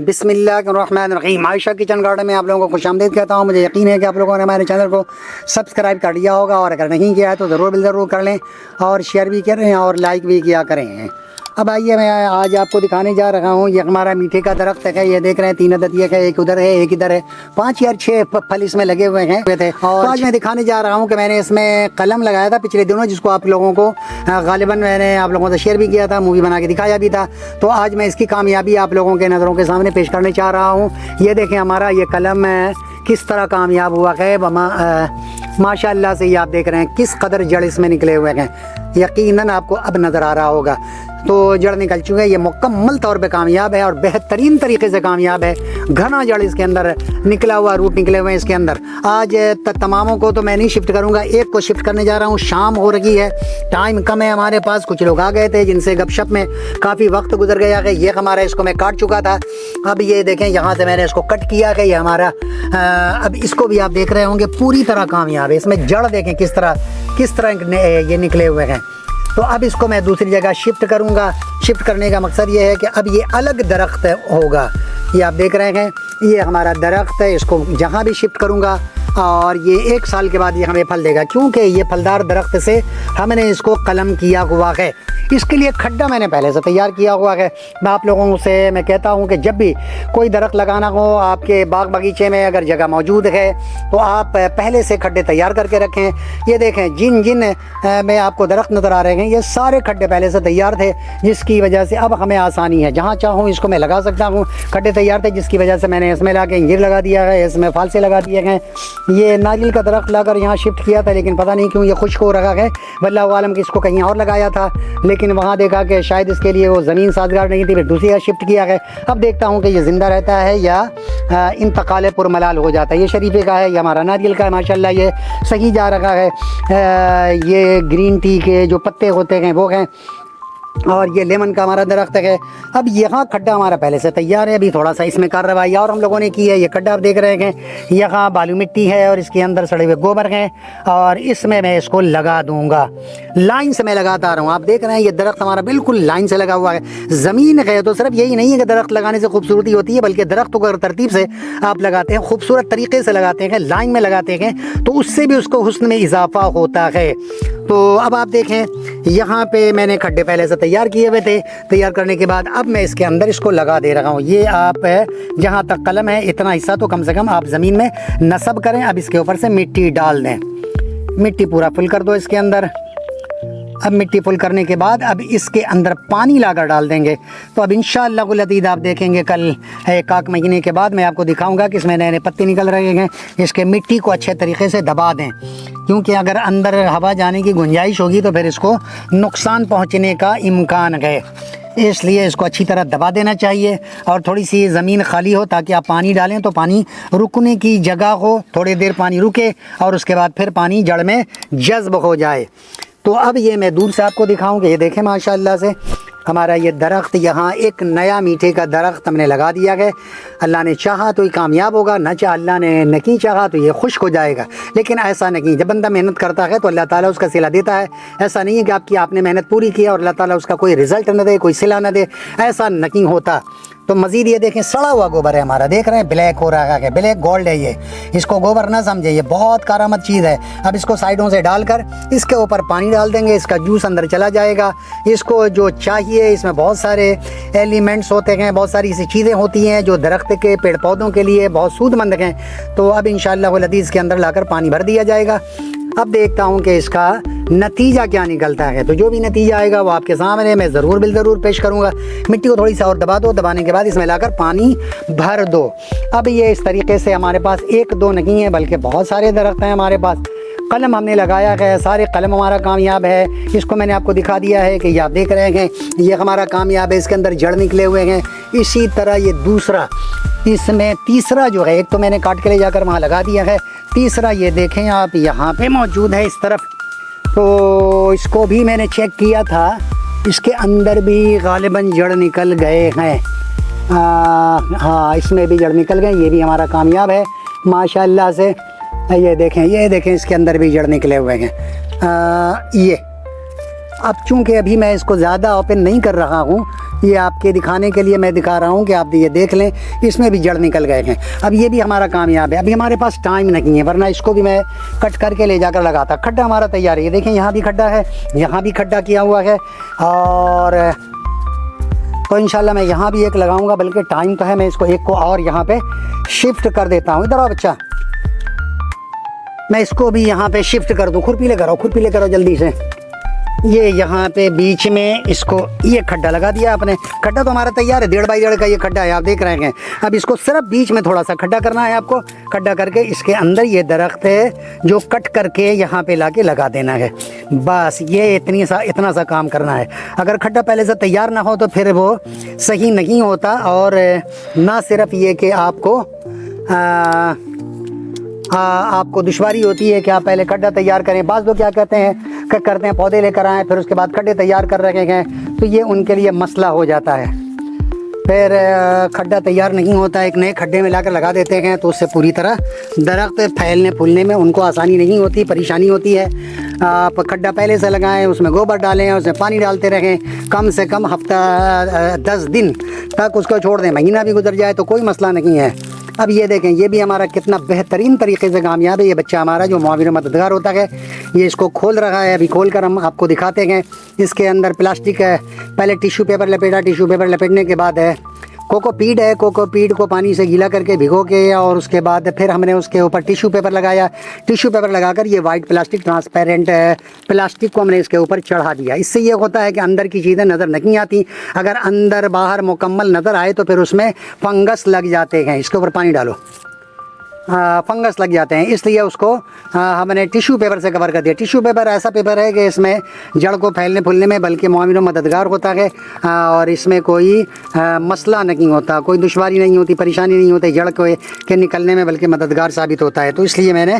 बिस्मिल्लाहिर्रहमानिर्रहीम। Ayesha kitchen garden में आप लोगों को खुशामदीद कहता हूँ। मुझे यकीन है कि आप लोगों ने हमारे चैनल को सब्सक्राइब कर लिया होगा, और अगर नहीं किया है तो ज़रूर कर लें और शेयर भी करें और लाइक भी किया करें। अब आइए, मैं आज आपको दिखाने जा रहा हूँ। ये हमारा मीठे का दरख्त है। ये देख रहे हैं 3 अदद ये है, एक उधर है एक इधर है, 5 या 6 फल इसमें लगे हुए हैं थे। और आज मैं दिखाने जा रहा हूँ कि मैंने इसमें कलम लगाया था पिछले दिनों, जिसको आप लोगों को गालिबन मैंने आप लोगों से शेयर भी किया था, मूवी बना के दिखाया भी था। तो आज मैं इसकी कामयाबी आप लोगों के नज़रों के सामने पेश करने चाह रहा हूँ। ये देखें हमारा ये कलम किस तरह कामयाब हुआ है। माशाअल्लाह से ये आप देख रहे हैं किस कदर जड़ इसमें निकले हुए हैं। यकीनन आपको अब नज़र आ रहा होगा। तो जड़ निकल चुके हैं। ये मुकम्मल तौर पे कामयाब है और बेहतरीन तरीके से कामयाब है। घना जड़ इसके अंदर निकला हुआ, रूट निकले हुए हैं इसके अंदर। आज तमामों को तो मैं नहीं शिफ्ट करूंगा, एक को शिफ्ट करने जा रहा हूँ। शाम हो रही है, टाइम कम है हमारे पास। कुछ लोग आ गए थे जिनसे गपशप में काफ़ी वक्त गुजर गया है। ये हमारा इसको मैं काट चुका था। अब ये देखें यहाँ से मैंने इसको कट किया है। ये हमारा अब इसको भी आप देख रहे होंगे पूरी तरह कामयाब है। इसमें जड़ देखें किस तरह ये निकले हुए हैं। तो अब इसको मैं दूसरी जगह शिफ्ट करूंगा। शिफ्ट करने का मकसद ये है कि अब ये अलग दरख्त होगा। ये आप देख रहे हैं ये हमारा दरख्त है। इसको जहाँ भी शिफ्ट करूंगा और ये 1 साल के बाद ये हमें फल देगा, क्योंकि ये फलदार दरख्त से हमने इसको कलम किया हुआ है। इसके लिए खड्डा मैंने पहले से तैयार किया हुआ है। मैं आप लोगों से मैं कहता हूं कि जब भी कोई दरख्त लगाना हो आपके बाग बगीचे में, अगर जगह मौजूद है तो आप पहले से खड्डे तैयार करके रखें। ये देखें जिन में आपको दरख्त नज़र आ रहे हैं, ये सारे खड्डे पहले से तैयार थे, जिसकी वजह से अब हमें आसानी है। जहाँ चाहूँ इसको मैं लगा सकता हूँ। खड्डे तैयार थे, जिसकी वजह से मैंने इसमें ला के इंजीर लगा दिया है, इसमें फालसे लगा दिए हैं। ये नारियल का दरख्त लाकर यहाँ शिफ्ट किया था, लेकिन पता नहीं क्यों ये खुश्क हो रखा है। वल्लाहु आलम कि इसको कहीं और लगाया था, लेकिन वहाँ देखा कि शायद इसके लिए वो ज़मीन साजगार नहीं थी, फिर दूसरी जगह शिफ्ट किया है। अब देखता हूँ कि ये ज़िंदा रहता है या इंतकाल पुरमलाल हो जाता है। ये शरीफे का है, ये हमारा नारियल का है। माशाल्लाह ये सही जा रहा है। ये ग्रीन टी के जो पत्ते होते हैं वो हैं, और ये लेमन का हमारा दरख्त है। अब यहाँ खड्डा हमारा पहले से तैयार है। अभी थोड़ा सा इसमें कार्रवाई और हम लोगों ने की है। ये खड्डा आप देख रहे हैं, यहाँ बालू मिट्टी है और इसके अंदर सड़े हुए गोबर हैं, और इसमें मैं इसको लगा दूंगा। लाइन से मैं लगाता आ रहा हूँ। आप देख रहे हैं ये दरख्त हमारा बिल्कुल लाइन से लगा हुआ है। ज़मीन है तो सिर्फ यही नहीं है कि दरख्त लगाने से खूबसूरती होती है, बल्कि दरख्त को अगर तरतीब से आप लगाते हैं, खूबसूरत तरीके से लगाते हैं, लाइन में लगाते हैं, तो उससे भी उसको हुस्न में इजाफा होता है। तो अब आप देखें यहाँ पे मैंने खड्डे पहले से तैयार किए हुए थे। तैयार करने के बाद अब मैं इसके अंदर इसको लगा दे रहा हूँ। ये आप जहाँ तक कलम है इतना हिस्सा तो कम से कम आप ज़मीन में नस्ब करें। अब इसके ऊपर से मिट्टी डाल दें। मिट्टी पूरा फुल कर दो इसके अंदर। अब मिट्टी फुल करने के बाद अब इसके अंदर पानी लाकर डाल देंगे। तो अब इंशाअल्लाह कुल अतीद आप देखेंगे कल 1 महीने के बाद मैं आपको दिखाऊंगा कि इसमें नए नए पत्ते निकल रहे हैं। इसके मिट्टी को अच्छे तरीके से दबा दें, क्योंकि अगर अंदर हवा जाने की गुंजाइश होगी तो फिर इसको नुकसान पहुंचने का इम्कान है। इसलिए इसको अच्छी तरह दबा देना चाहिए और थोड़ी सी ज़मीन खाली हो, ताकि आप पानी डालें तो पानी रुकने की जगह हो, थोड़ी देर पानी रुके और उसके बाद फिर पानी जड़ में जज्ब हो जाए। तो अब ये मैं दूर से आपको दिखाऊंगा। ये देखें माशाअल्लाह से हमारा ये दरख्त, यहाँ एक नया मीठे का दरख्त हमने लगा दिया है। अल्लाह ने चाहा तो ये कामयाब होगा, न चाह अल्लाह ने नहीं चाहा तो ये खुश्क हो जाएगा। लेकिन ऐसा नहीं, जब बंदा मेहनत करता है तो अल्लाह ताला उसका सिला देता है। ऐसा नहीं है कि आपने मेहनत पूरी की और अल्लाह ताला उसका कोई रिज़ल्ट न दे, कोई सिला न दे, ऐसा नहीं होता। तो मज़ीद ये देखें सड़ा हुआ गोबर है हमारा, देख रहे हैं ब्लैक हो रहा है, ब्लैक गोल्ड है ये। इसको गोबर ना समझे, ये बहुत कारामद चीज़ है। अब इसको साइडों से डालकर इसके ऊपर पानी डाल देंगे, इसका जूस अंदर चला जाएगा। इसको जो चाहिए, इसमें बहुत सारे एलिमेंट्स होते हैं, बहुत सारी ऐसी चीज़ें होती हैं जो दरख्त के पेड़ पौधों के लिए बहुत सूदमंद हैं। तो अब इंशाअल्लाह लदीज़ के अंदर लाकर पानी भर दिया जाएगा। अब देखता हूँ कि इसका नतीजा क्या निकलता है। तो जो भी नतीजा आएगा वो आपके सामने मैं ज़रूर पेश करूँगा। मिट्टी को थोड़ी सा और दबा दो, दबाने के बाद इसमें लाकर पानी भर दो। अब ये इस तरीके से हमारे पास 1-2 नहीं है, बल्कि बहुत सारे दरख्त हैं हमारे पास। कलम हमने लगाया है, सारे कलम हमारा कामयाब है। इसको मैंने आपको दिखा दिया है कि ये आप देख रहे हैं, ये हमारा कामयाब है। इसके अंदर जड़ निकले हुए हैं। इसी तरह ये दूसरा, इसमें तीसरा जो है, एक तो मैंने काट के ले जाकर वहाँ लगा दिया है, तीसरा ये देखें आप यहाँ पे मौजूद है इस तरफ। तो इसको भी मैंने चेक किया था, इसके अंदर भी गालिबन जड़ निकल गए हैं। हाँ, इसमें भी जड़ निकल गए। ये भी हमारा कामयाब है माशाअल्लाह से। ये देखें इसके अंदर भी जड़ निकले हुए हैं। ये अब चूँकि अभी मैं इसको ज़्यादा ओपन नहीं कर रहा हूँ, ये आपके दिखाने के लिए मैं दिखा रहा हूँ कि आप ये देख लें, इसमें भी जड़ निकल गए हैं। अब ये भी हमारा कामयाब है। अभी हमारे पास टाइम नहीं है, वरना इसको भी मैं कट करके ले जाकर लगाता। खड्डा हमारा तैयार है, ये देखें यहाँ भी खड्डा है, यहाँ भी खड्डा किया हुआ है। और तो इंशाल्लाह मैं यहाँ भी एक लगाऊंगा, बल्कि टाइम तो है, मैं इसको एक को और यहाँ पे शिफ्ट कर देता हूँ। इधर आओ बच्चा, मैं इसको भी यहाँ पे शिफ्ट कर दूँ। खुरपी ले करो जल्दी से। ये यहाँ पे बीच में इसको ये खड्डा लगा दिया आपने। खड्डा तो हमारा तैयार है, 1.5 बाई 1.5 का ये खड्डा है, आप देख रहे हैं। अब इसको सिर्फ बीच में थोड़ा सा खड्डा करना है आपको। खड्डा करके इसके अंदर ये दरख्त है जो कट करके यहाँ पे लाके लगा देना है। बस ये इतना सा काम करना है। अगर खड्डा पहले से तैयार ना हो तो फिर वो सही नहीं होता। और ना सिर्फ ये कि आपको दुश्वारी होती है कि आप पहले खड्डा तैयार करें। बाज़ लोग क्या कहते हैं पौधे लेकर आएँ, फिर उसके बाद खड्डे तैयार कर रखे हैं, तो ये उनके लिए मसला हो जाता है। फिर खड्डा तैयार नहीं होता, एक नए खड्डे में लाकर लगा देते हैं, तो उससे पूरी तरह दरख्त फैलने फूलने में उनको आसानी नहीं होती, परेशानी होती है। आप खड्डा पहले से लगाएं, उसमें गोबर डालें, उसमें पानी डालते रहें, कम से कम हफ्ता 10 दिन तक उसको छोड़ दें, महीना भी गुजर जाए तो कोई मसला नहीं है। अब ये देखें, ये भी हमारा कितना बेहतरीन तरीके से कामयाब है। ये बच्चा हमारा जो मुआविन मददगार होता है, ये इसको खोल रहा है। अभी खोल कर हम आपको दिखाते हैं। इसके अंदर प्लास्टिक है, पहले टिश्यू पेपर लपेटा, टिश्यू पेपर लपेटने के बाद है कोकोपीट है। कोकोपीट को पानी से गीला करके भिगो के, और उसके बाद फिर हमने उसके ऊपर टिश्यू पेपर लगाया। टिश्यू पेपर लगाकर ये वाइट प्लास्टिक, ट्रांसपेरेंट प्लास्टिक को हमने इसके ऊपर चढ़ा दिया। इससे ये होता है कि अंदर की चीज़ें नज़र नहीं आती। अगर अंदर बाहर मुकम्मल नज़र आए तो फिर उसमें फंगस लग जाते हैं। इसके ऊपर पानी डालो, फंगस लग जाते हैं, इसलिए उसको हमने टिश्यू पेपर से कवर कर दिया। टिश्यू पेपर ऐसा पेपर है कि इसमें जड़ को फैलने फूलने में बल्कि मुआविन मददगार होता है, और इसमें कोई मसला नहीं होता, कोई दुश्वारी नहीं होती, परेशानी नहीं होती जड़ के निकलने में, बल्कि मददगार साबित होता है। तो इसलिए मैंने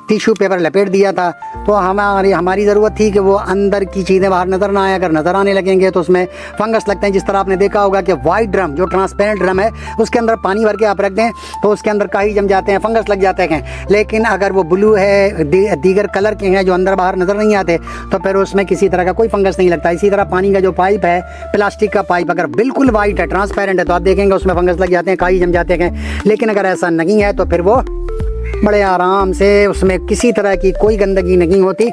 टिश्यू पेपर लपेट दिया था। तो हमारी ज़रूरत थी कि वो अंदर की चीज़ें बाहर नज़र ना आए। अगर नज़र आने लगेंगे तो उसमें फंगस लगते हैं। जिस तरह आपने देखा होगा कि वाइट ड्रम, जो ट्रांसपेरेंट ड्रम है, उसके अंदर पानी भर के आप रख दें तो उसके अंदर काई जम जाते हैं, फंगस लग जाते हैं। लेकिन अगर वो ब्लू है, दीगर कलर के हैं जो अंदर बाहर नज़र नहीं आते, तो फिर उसमें किसी तरह का कोई फंगस नहीं लगता। इसी तरह पानी का जो पाइप है, प्लास्टिक का पाइप, अगर बिल्कुल वाइट है, ट्रांसपेरेंट है, तो आप देखेंगे उसमें फंगस लग जाते हैं, काई जम जाते हैं। लेकिन अगर ऐसा नहीं है तो फिर वो बड़े आराम से, उसमें किसी तरह की कोई गंदगी नहीं होती।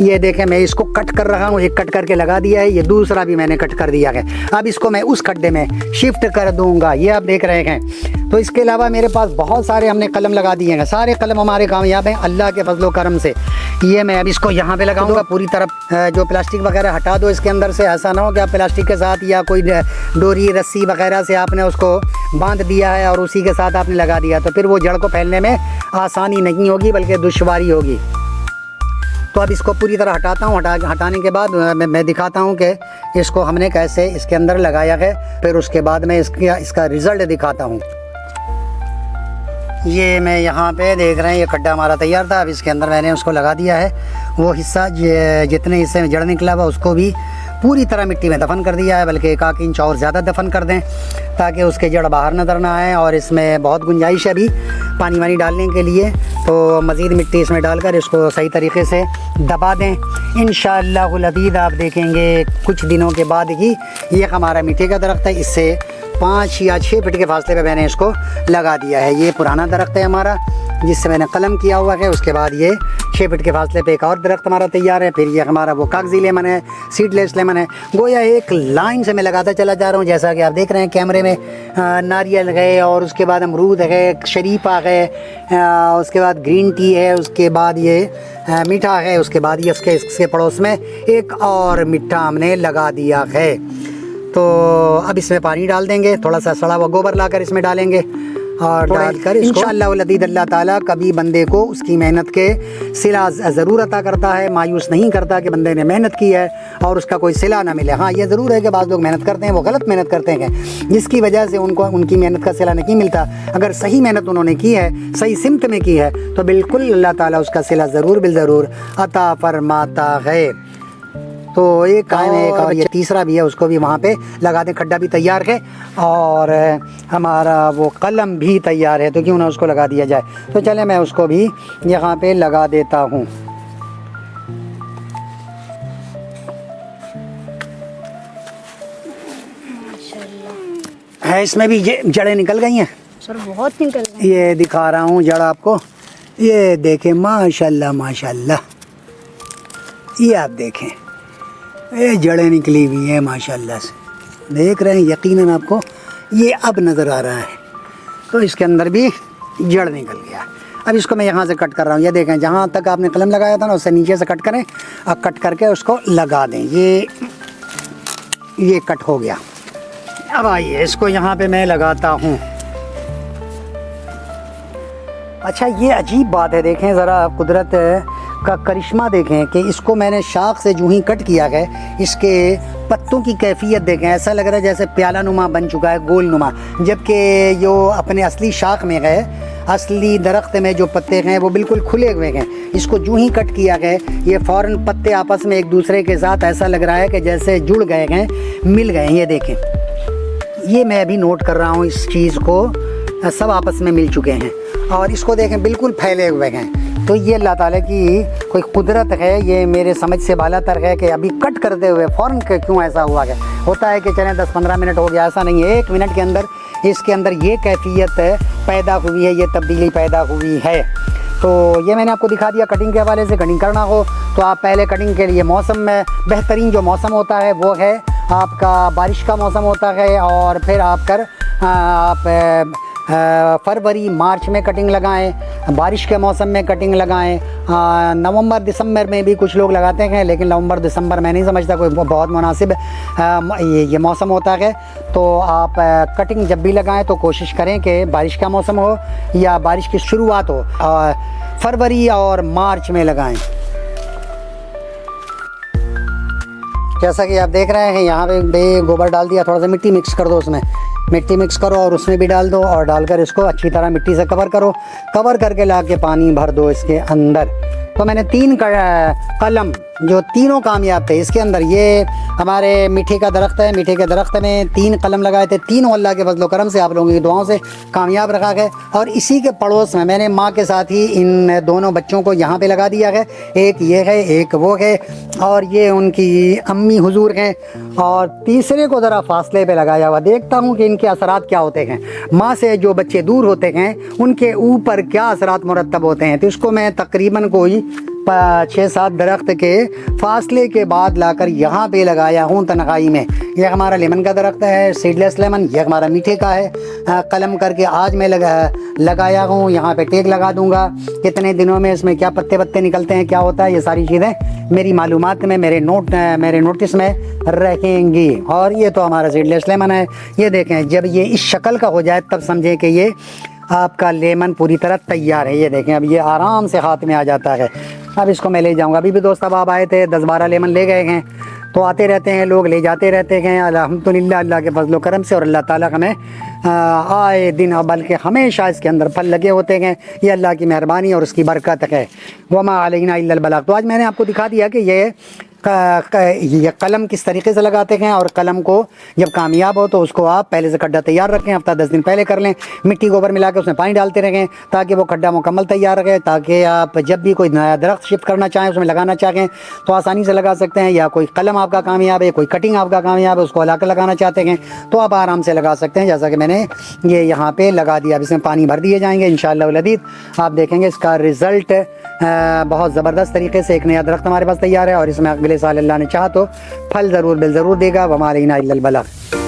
ये देखें, मैं इसको कट कर रहा हूँ, एक कट करके लगा दिया है, ये दूसरा भी मैंने कट कर दिया है। अब इसको मैं उस खड्डे में शिफ्ट कर दूँगा, ये आप देख रहे हैं। तो इसके अलावा मेरे पास बहुत सारे हमने कलम लगा दिए हैं, सारे कलम हमारे कामयाब हैं अल्लाह के फजलो करम से। ये मैं अब इसको यहाँ पे लगाऊंगा, पूरी तरफ जो प्लास्टिक वगैरह हटा दो इसके अंदर से। ऐसा ना हो कि आप प्लास्टिक के साथ या कोई डोरी रस्सी वगैरह से आपने उसको बांध दिया है और उसी के साथ आपने लगा दिया, तो फिर वो जड़ को फैलने में आसानी नहीं होगी, बल्कि दुश्वारी होगी। तो अब इसको पूरी तरह हटाता हूँ। हटाने के बाद मैं दिखाता हूँ कि इसको हमने कैसे इसके अंदर लगाया है, फिर उसके बाद मैं इसका रिज़ल्ट दिखाता हूँ। ये मैं यहाँ पे देख रहे हैं, ये खड्डा हमारा तैयार था। अब इसके अंदर मैंने उसको लगा दिया है। वो हिस्सा जितने हिस्से में जड़ निकला हुआ उसको भी पूरी तरह मिट्टी में दफन कर दिया है, बल्कि 1 इंच और ज़्यादा दफन कर दें ताकि उसके जड़ बाहर नज़र ना आए। और इसमें बहुत गुंजाइश है अभी पानी वानी डालने के लिए, तो मज़ीद मिट्टी इसमें डालकर इसको सही तरीके से दबा दें। इंशाअल्लाहुल अज़ीज़ आप देखेंगे कुछ दिनों के बाद ही ये हमारा मीठे का दरख्त है। इससे 5 या 6 फीट के फासले पे मैंने इसको लगा दिया है। ये पुराना दरख्त है हमारा जिससे मैंने कलम किया हुआ है। उसके बाद ये 6 फीट के फासले पे एक और दरख्त हमारा तैयार है। फिर ये हमारा वो कागजी लेमन है, सीडलेस लेमन है। गोया एक लाइन से मैं लगाता चला जा रहा हूँ, जैसा कि आप देख रहे हैं कैमरे में। नारियल है, और उसके बाद अमरूद है, शरीफा है, उसके बाद ग्रीन टी है, उसके बाद ये मीठा है, उसके बाद ये इसके पड़ोस में एक और मीठा हमने लगा दिया है। तो अब इसमें पानी डाल देंगे, थोड़ा सा सड़ा हुआ गोबर लाकर इसमें डालेंगे और डालकर इंशाअल्लाह अल्लाह ताला कभी बंदे को उसकी मेहनत के सिला ज़रूर अता करता है। मायूस नहीं करता कि बंदे ने मेहनत की है और उसका कोई सिला ना मिले। हाँ, ये ज़रूर है कि बाज़ लोग मेहनत करते हैं, वो गलत मेहनत करते हैं जिसकी वजह से उनको उनकी मेहनत का सिला नहीं मिलता। अगर सही मेहनत उन्होंने की है, सही सिमत में की है, तो बिल्कुल अल्लाह ताला उसका सिला ज़रूर बिल ज़रूर अता फरमाता है। तो एक कायम है, एक और ये तीसरा भी है, उसको भी वहाँ पे लगा दें। खड्डा भी तैयार है और हमारा वो कलम भी तैयार है, तो क्यों ना उसको लगा दिया जाए। तो चले मैं उसको भी यहाँ पे लगा देता हूँ। माशाल्लाह। है, इसमें भी ये जड़ें निकल गई हैं। सर बहुत निकल गए। ये दिखा रहा हूँ जड़ आपको, ये देखें माशाल्लाह माशाल्लाह, ये आप देखें ये जड़ें निकली हुई हैं माशाल्लाह से, देख रहे हैं यकीनन आपको ये अब नज़र आ रहा है। तो इसके अंदर भी जड़ निकल गया। अब इसको मैं यहाँ से कट कर रहा हूँ, ये देखें जहाँ तक आपने कलम लगाया था ना उससे नीचे से कट करें और कट करके उसको लगा दें। ये कट हो गया। अब आइए इसको यहाँ पे मैं लगाता हूँ। अच्छा ये अजीब बात है, देखें ज़रा कुदरत का करिश्मा देखें कि इसको मैंने शाख से जो ही कट किया है, इसके पत्तों की कैफियत देखें, ऐसा लग रहा है जैसे प्याला नुमा बन चुका है, गोल नुमा, जबकि जो अपने असली शाख में है, असली दरख्त में जो पत्ते हैं वो बिल्कुल खुले हुए हैं। इसको जो ही कट किया है ये फ़ौरन पत्ते आपस में एक दूसरे के साथ ऐसा लग रहा है कि जैसे जुड़ गए हैं, मिल गए हैं। ये देखें, ये मैं अभी नोट कर रहा हूँ इस चीज़ को, सब आपस में मिल चुके हैं और इसको देखें बिल्कुल फैले हुए हैं। तो ये अल्लाह ताला की कोई कुदरत है, ये मेरे समझ से बालातर है कि अभी कट करते हुए फ़ौरन क्यों ऐसा हुआ है। होता है कि चलें 10-15 मिनट हो गया, ऐसा नहीं है, 1 मिनट के अंदर इसके अंदर ये कैफियत पैदा हुई है, ये तब्दीली पैदा हुई है। तो ये मैंने आपको दिखा दिया। कटिंग के हवाले से, कटिंग करना हो तो आप पहले कटिंग के लिए मौसम में बेहतरीन जो मौसम होता है वो है आपका बारिश का मौसम होता है, और फिर आप फरवरी मार्च में कटिंग लगाएं, बारिश के मौसम में कटिंग लगाएं। नवंबर दिसंबर में भी कुछ लोग लगाते हैं, लेकिन नवंबर दिसंबर मैं नहीं समझता कोई बहुत मुनासिब ये मौसम होता है। तो आप कटिंग जब भी लगाएं तो कोशिश करें कि बारिश का मौसम हो या बारिश की शुरुआत हो, फरवरी और मार्च में लगाएं। जैसा कि आप देख रहे हैं यहाँ पे गोबर डाल दिया, थोड़ा सा मिट्टी मिक्स कर दो, उसमें मिट्टी मिक्स करो और उसमें भी डाल दो, और डालकर इसको अच्छी तरह मिट्टी से कवर करो। कवर करके ला के पानी भर दो इसके अंदर। तो मैंने 3 कलम जो तीनों कामयाब थे इसके अंदर, ये हमारे मीठे का दरख्त है, मीठे के दरख्त में 3 कलम लगाए थे, तीनों अल्लाह के फजल करम से, आप लोगों की दुआओं से कामयाब रखा गया। और इसी के पड़ोस में मैंने माँ के साथ ही इन दोनों बच्चों को यहाँ पे लगा दिया है, एक ये है एक वो है, और ये उनकी अम्मी हुजूर हैं, और तीसरे को ज़रा फासले पे लगाया हुआ। देखता हूँ कि इनके असरात क्या होते हैं, माँ से जो बच्चे दूर होते हैं उनके ऊपर क्या असरात मुरतब होते हैं। तो इसको मैं तकरीबन कोई 6-7 दरख्त के फासले के बाद लाकर यहाँ पे लगाया हूँ तनखाई में। ये हमारा लेमन का दरख्त है, सीडलेस लेमन, ये हमारा मीठे का है। कलम करके आज मैं लगाया हूँ, यहाँ पे टेक लगा दूँगा। कितने दिनों में इसमें क्या पत्ते निकलते हैं, क्या होता है, ये सारी चीज़ें मेरी मालूमात में, मेरे नोटिस में रहेंगी। और ये तो हमारा सीडलेस लेमन है। ये देखें, जब ये इस शक्ल का हो जाए तब समझें कि ये आपका लेमन पूरी तरह तैयार है। ये देखें, अब ये आराम से हाथ में आ जाता है। अब इसको मैं ले जाऊंगा। अभी भी दोस्त अब आए थे, 10-12 लेमन ले गए हैं। तो आते रहते हैं लोग, ले जाते रहते हैं अल्हम्दुलिल्लाह, अल्लाह के फजल करम से। और अल्लाह ताला हमें आए दिन, बल्कि हमेशा इसके अंदर फल लगे होते हैं। ये अल्लाह की मेहरबानी और उसकी बरकत है। वमा अलैना इल्लल बलाग। तो आज मैंने आपको दिखा दिया कि ये कलम किस तरीके से लगाते हैं, और कलम को जब कामयाब हो तो उसको आप पहले से खड्डा तैयार रखें, हफ्ता 10 दिन पहले कर लें, मिट्टी गोबर मिला के उसमें पानी डालते रहें ताकि वो खड्डा मुकम्मल तैयार रहे, ताकि आप जब भी कोई नया दरख्त शिफ्ट करना चाहें, उसमें लगाना चाहें तो आसानी से लगा सकते हैं। या कोई कलम आपका कामयाब है, कोई कटिंग आपका कामयाब है, उसको हला कर लगाना चाहते हैं तो आप आराम से लगा सकते हैं, जैसा कि मैंने ये यहाँ पर लगा दिया। अब इसमें पानी भर दिए जाएंगे इंशाअल्लाह अज़ीज़। आप देखेंगे इसका रिज़ल्ट बहुत ज़बरदस्त तरीके से एक नया दरख्त हमारे पास तैयार है, और इसमें अगले साल अल्लाह ने चाहा तो फल ज़रूर बिल ज़रूर देगा। वमा अलैना इल्लल बलाग।